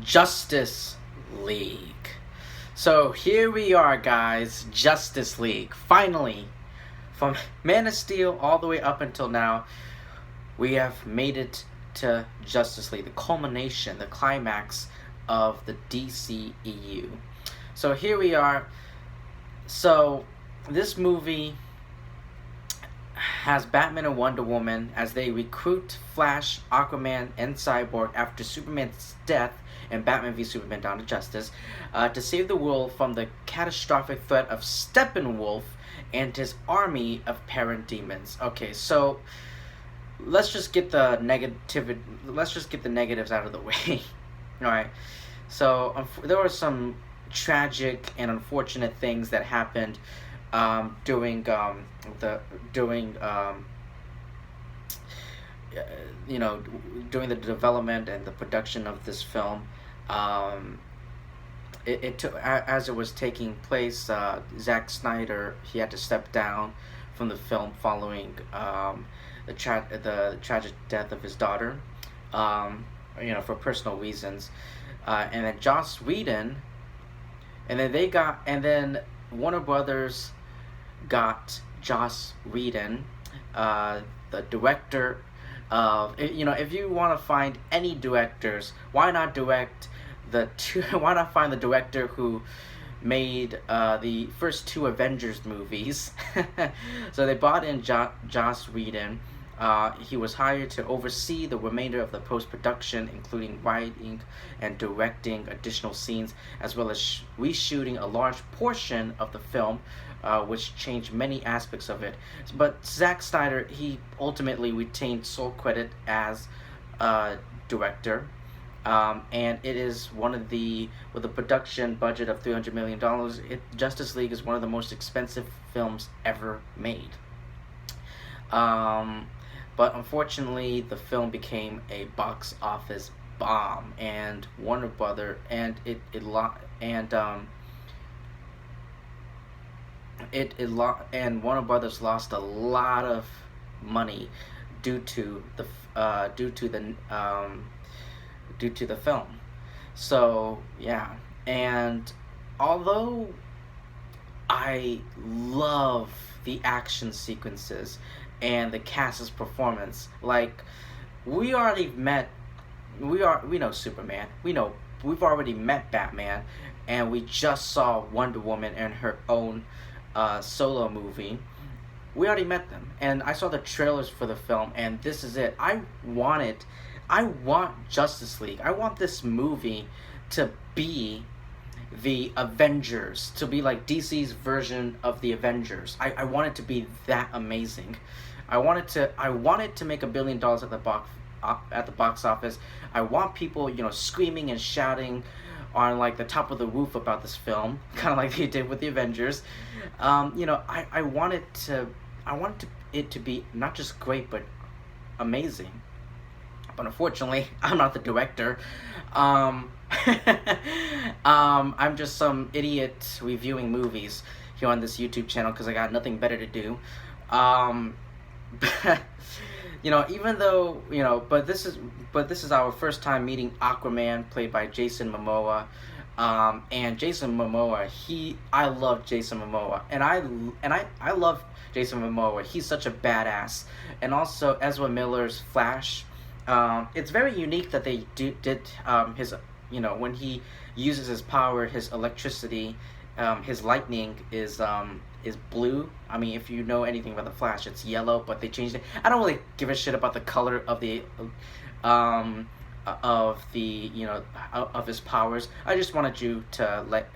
Justice League. So here we are, guys. Justice League. Finally, from Man of Steel all the way up until now, we have made it to Justice League, the culmination, the climax of the DCEU. So here we are. So this movie has Batman and Wonder Woman as they recruit Flash, Aquaman, and Cyborg after Superman's death in Batman v Superman: Dawn of Justice to save the world from the catastrophic threat of Steppenwolf and his army of parademons. Okay, so let's just get the negativity. Let's just get the negatives out of the way. All right. So there were some tragic and unfortunate things that happened during during the development and the production of this film. It took, as it was taking place, Zack Snyder, he had to step down from the film following the tragic death of his daughter, for personal reasons, and then Joss Whedon, and then Warner Brothers got Joss Whedon, the director of, if you want to find any directors, why not find the director who made the first two Avengers movies? So they brought in Joss Whedon. He was hired to oversee the remainder of the post-production, including writing and directing additional scenes, as well as reshooting a large portion of the film, which changed many aspects of it. But Zack Snyder, he ultimately retained sole credit as director. And it is with a production budget of $300 million, Justice League is one of the most expensive films ever made. But unfortunately, the film became a box office bomb, and Warner Brothers Warner Brothers lost a lot of money due to the film. So yeah, and although I love the action sequences and the cast's performance, like we know Superman, we've already met Batman, and we just saw Wonder Woman in her own solo movie. We already met them, and I saw the trailers for the film, and this is it. I want Justice League. I want this movie to be the Avengers, to be like DC's version of the Avengers. I want it to be that amazing. I want it to make $1 billion at the box office. I want people, screaming and shouting on like the top of the roof about this film, kind of like they did with the Avengers. I want it to be not just great but amazing. But unfortunately, I'm not the director. I'm just some idiot reviewing movies here on this YouTube channel because I got nothing better to do. Even though, but this is our first time meeting Aquaman, played by Jason Momoa. And Jason Momoa, I love Jason Momoa, and I love Jason Momoa. He's such a badass. And also Ezra Miller's Flash. It's very unique that they did his, when he uses his power, his electricity, his lightning is blue. I mean, if you know anything about the Flash, it's yellow, but they changed it. I don't really give a shit about the color of the of his powers. I just wanted to let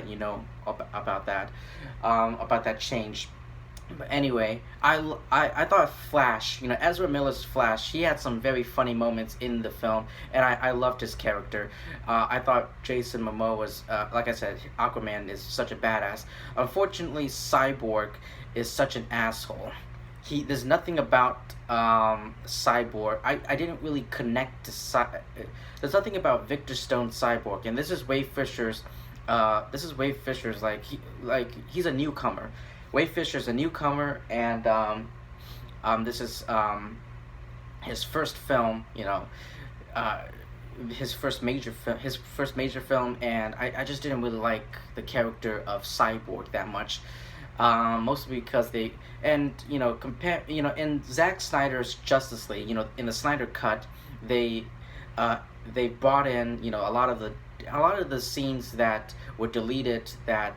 you know about that change. But anyway, I thought Flash, Ezra Miller's Flash, he had some very funny moments in the film, and I loved his character. I thought Jason Momoa's, like I said, Aquaman is such a badass. Unfortunately, Cyborg is such an asshole. There's nothing about Cyborg. I didn't really connect to there's nothing about Victor Stone's Cyborg, and this is Wade Fisher's. He's a newcomer. Wade Fisher's a newcomer, and this is his first film. his first major film, and I just didn't really like the character of Cyborg that much. Mostly because they, and compare, in Zack Snyder's Justice League, in the Snyder cut, they uh, they brought in, a lot of the scenes that were deleted, that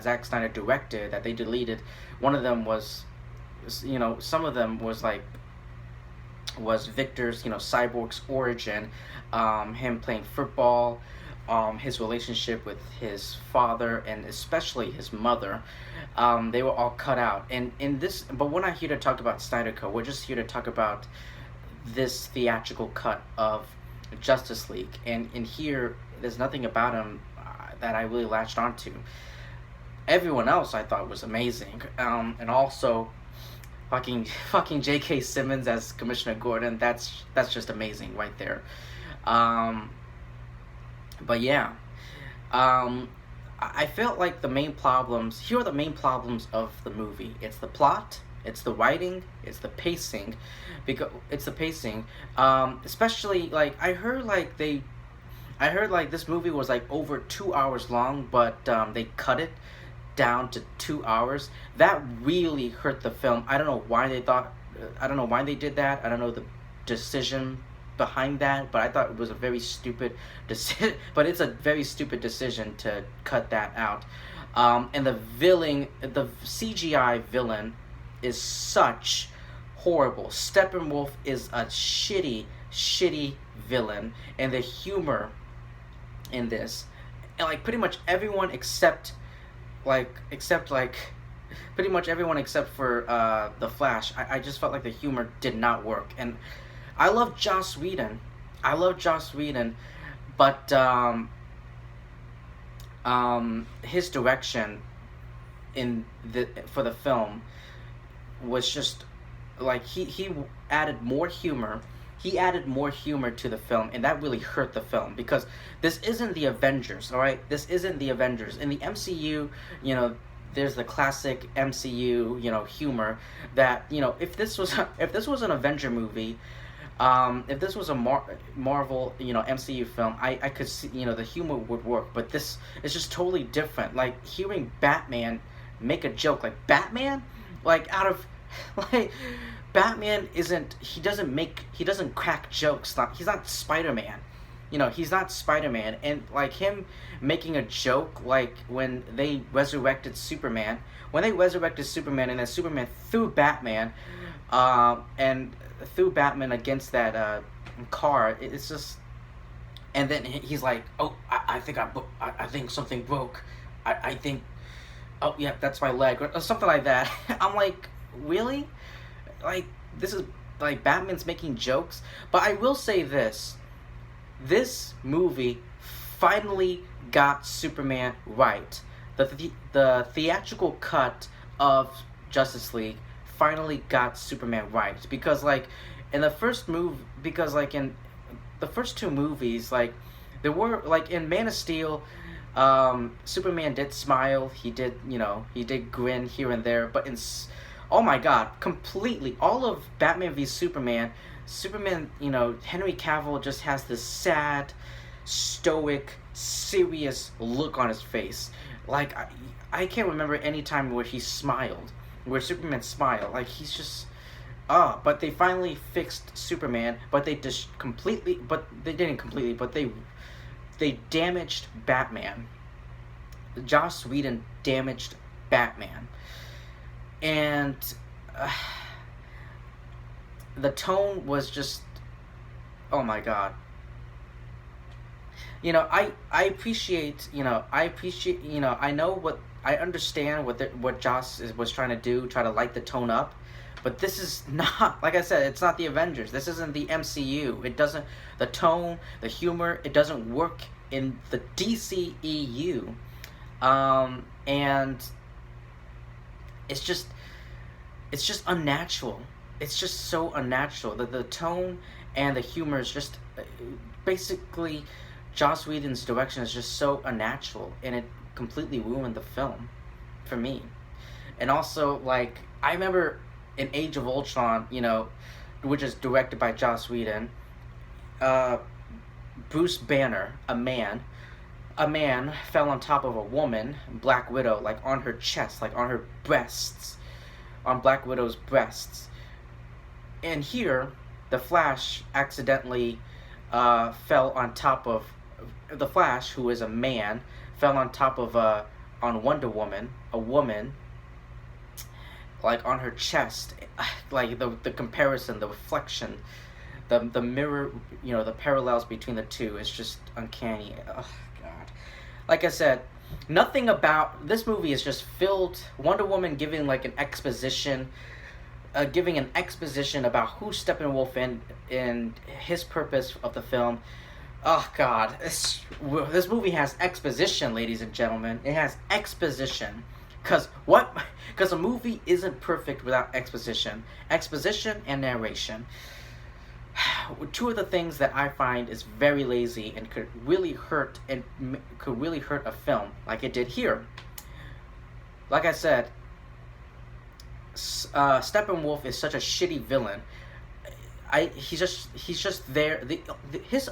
Zack Snyder directed, that they deleted. One of them was, some of them was Victor's, Cyborg's origin, him playing football, his relationship with his father and especially his mother. They were all cut out. And in this, but we're not here to talk about Snyder Cut. We're just here to talk about this theatrical cut of Justice League. And in here, there's nothing about him that I really latched onto. Everyone else I thought was amazing. And also, fucking J.K. Simmons as Commissioner Gordon. That's just amazing right there. But yeah, I felt like the main problems. Here are the main problems of the movie. It's the plot. It's the writing. It's the pacing. Because it's the pacing. Especially like I heard like this movie was like over 2 hours long, but they cut it down to 2 hours. That really hurt the film. I don't know why they thought. I don't know why they did that. I don't know the decision behind that, but I thought it was a very stupid decision. But it's a very stupid decision to cut that out. And the CGI villain, is such horrible. Steppenwolf is a shitty villain, and the humor in this, and like pretty much everyone except pretty much everyone except for the Flash. I just felt like the humor did not work, and I love Joss Whedon. But his direction for the film was just like he added more humor. He added more humor to the film, and that really hurt the film because this isn't the Avengers, all right? This isn't the Avengers. In the MCU, there's the classic MCU, humor that, if this was an Avenger movie, if this was a Marvel, MCU film, I could see, the humor would work, but this is just totally different. Like hearing Batman make a joke, like Batman, like out of, like Batman he doesn't crack jokes. He's not Spider-Man. He's not Spider-Man. And like him making a joke, like when they resurrected Superman, and then Superman threw Batman, and threw Batman against that car. It's just, and then he's like, oh, I think something broke. I think, oh yeah, that's my leg, or something like that. I'm like, really? Like, this is like Batman's making jokes. But I will say this movie finally got Superman right. The theatrical cut of Justice League finally got Superman right, because like in the first in the first two movies, like there were, like in Man of Steel, Superman did smile, he did grin here and there, but oh my god, completely, all of Batman v Superman, Henry Cavill just has this sad, stoic, serious look on his face. Like I can't remember any time where where Superman smiled. Like he's just, but they finally fixed Superman, but they didn't completely, but they damaged Batman. Joss Whedon damaged Batman. And the tone was just, oh my god. I appreciate, I understand what Joss was trying to do, try to light the tone up, but this is not, like I said, it's not the Avengers. This isn't the MCU. It doesn't, the tone, the humor, it doesn't work in the DCEU. And it's just unnatural. It's just so unnatural. The tone and the humor is just, basically, Joss Whedon's direction is just so unnatural, and it completely ruined the film for me. And also, like, I remember in Age of Ultron, which is directed by Joss Whedon, Bruce Banner, a man fell on top of a woman, Black Widow, like on her chest, like on her breasts, on Black Widow's breasts. And here, the Flash accidentally fell on top of the Flash, who is a man, fell on top of on Wonder Woman, a woman, like on her chest, like the comparison, the reflection, the mirror, the parallels between the two is just uncanny. Oh God, like I said, nothing about this movie is just filled. Wonder Woman giving like an exposition. Giving an exposition about who Steppenwolf and his purpose of the film. Oh God, this movie has exposition, ladies and gentlemen. It has exposition, because a movie isn't perfect without exposition. Exposition and narration. Two of the things that I find is very lazy and could really hurt a film, like it did here. Like I said, Steppenwolf is such a shitty villain. He's just there. His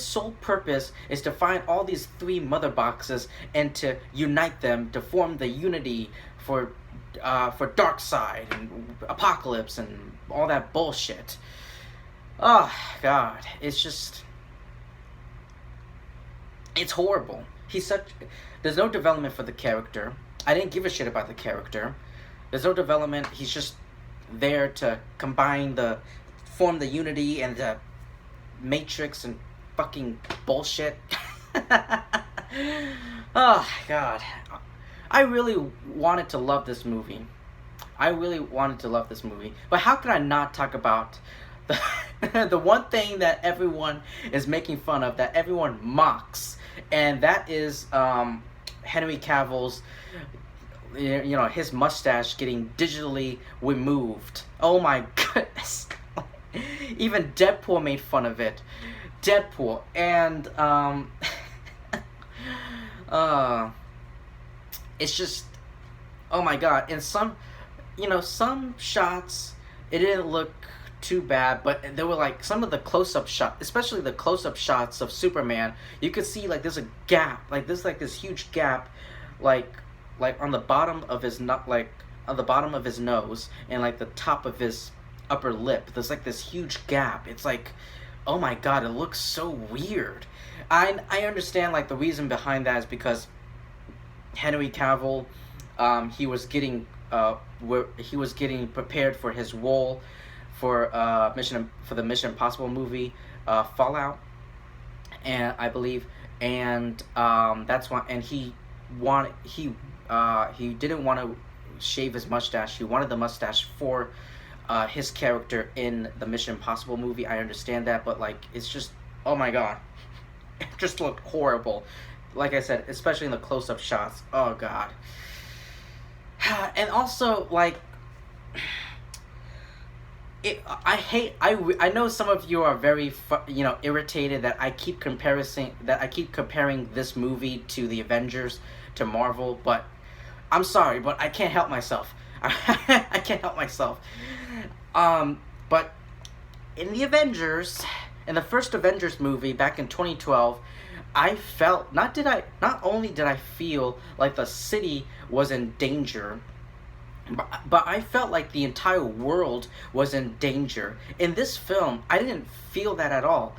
sole purpose is to find all these three mother boxes and to unite them to form the unity for Darkseid and Apocalypse and all that bullshit. Oh God, it's horrible. There's no development for the character. I didn't give a shit about the character. There's no development. He's just there to form the unity and the Matrix and fucking bullshit. Oh God, I really wanted to love this movie. But how could I not talk about the one thing that everyone is making fun of, that everyone mocks, and that is Henry Cavill's, his mustache getting digitally removed. Oh my goodness. Even Deadpool made fun of it. Deadpool. And it's just, oh my God. And some shots, it didn't look too bad, but there were like some of the close-up shots, especially the close-up shots of Superman, you could see like there's a gap, like there's like this huge gap, like on the bottom of his nose and like the top of his upper lip. There's like this huge gap. It's like, oh my God, it looks so weird. I understand like the reason behind that is because Henry Cavill, he was getting prepared for his role for the Mission Impossible movie, Fallout, and I believe, and that's why, and he didn't want to shave his mustache. He wanted the mustache for his character in the Mission Impossible movie. I understand that, but like, it's just, oh my God, it just looked horrible. Like I said, especially in the close-up shots. Oh God. And also, like, I know some of you are very irritated that I keep comparing this movie to the Avengers, to Marvel, but I'm sorry, but I can't help myself. I can't help myself. But in the first Avengers movie back in 2012, I felt, not only did I feel like the city was in danger, but I felt like the entire world was in danger. In this film, I didn't feel that at all.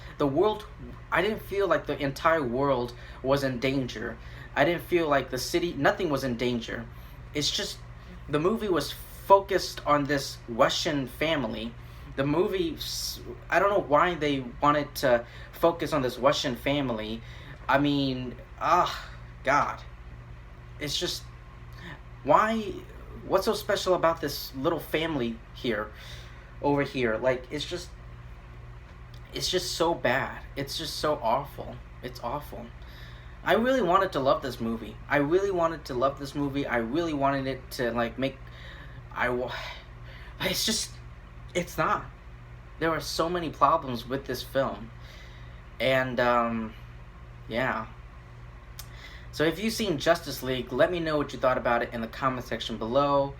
I didn't feel like the entire world was in danger. I didn't feel like the city, nothing was in danger. It's just, the movie was focused on this Russian family. The movie, I don't know why they wanted to focus on this Russian family. I mean, God. It's just, what's so special about this little family over here? Like, it's just so bad. It's just so awful. It's awful. I really wanted to love this movie. I really wanted it to, like, it's not. There are so many problems with this film. And, yeah. So if you've seen Justice League, let me know what you thought about it in the comment section below.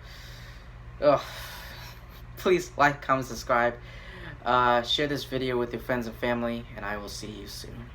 Please like, comment, subscribe. Share this video with your friends and family, and I will see you soon.